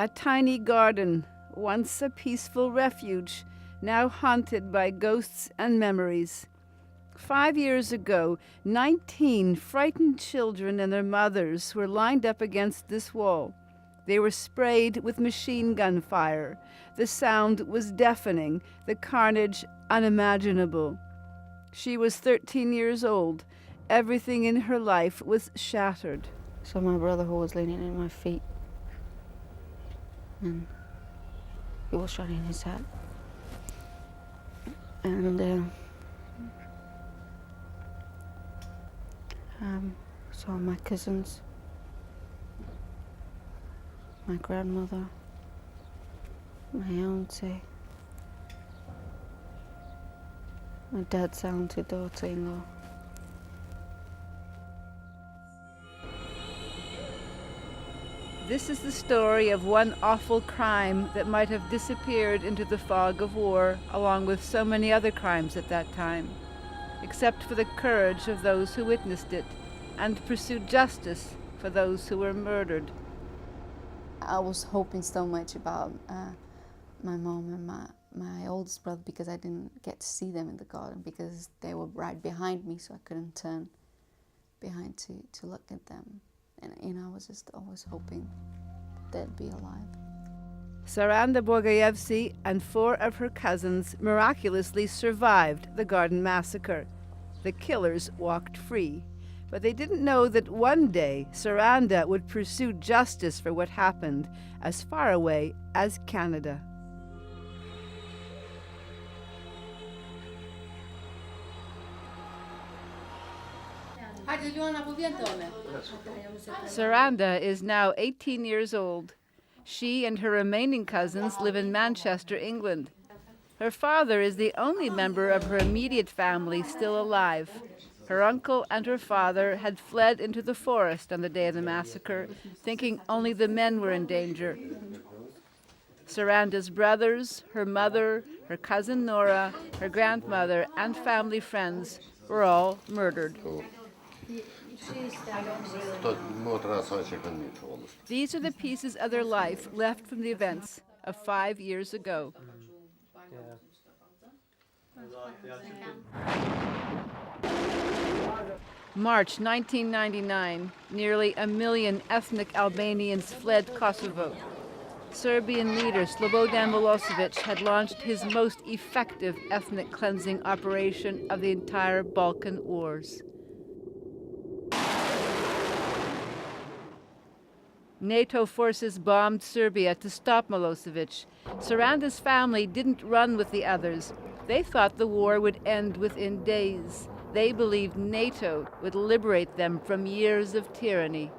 A tiny garden, once a peaceful refuge, now haunted by ghosts and memories. 5 years ago, 19 frightened children and their mothers were lined up against this wall. They were sprayed with machine gun fire. The sound was deafening, the carnage unimaginable. She was 13 years old. Everything in her life was shattered. So my brother, who was leaning in my feet, and he was shot in his head. And so my cousins, my grandmother, my auntie, my dad's auntie, daughter-in-law. This is the story of one awful crime that might have disappeared into the fog of war, along with so many other crimes at that time, except for the courage of those who witnessed it, and pursued justice for those who were murdered. I was hoping so much about my mom and my oldest brother, because I didn't get to see them in the garden because they were right behind me, so I couldn't turn behind to look at them. And I was just always hoping they'd be alive. Saranda Bogujevci and 4 of her cousins miraculously survived the garden massacre. The killers walked free, but they didn't know that one day Saranda would pursue justice for what happened as far away as Canada. Saranda is now 18 years old. She and her remaining cousins live in Manchester, England. Her father is the only member of her immediate family still alive. Her uncle and her father had fled into the forest on the day of the massacre, thinking only the men were in danger. Saranda's brothers, her mother, her cousin Nora, her grandmother, and family friends were all murdered. These are the pieces of their life left from the events of 5 years ago. March 1999, nearly 1 million ethnic Albanians fled Kosovo. Serbian leader Slobodan Milosevic had launched his most effective ethnic cleansing operation of the entire Balkan Wars. NATO forces bombed Serbia to stop Milosevic. Saranda's family didn't run with the others. They thought the war would end within days. They believed NATO would liberate them from years of tyranny.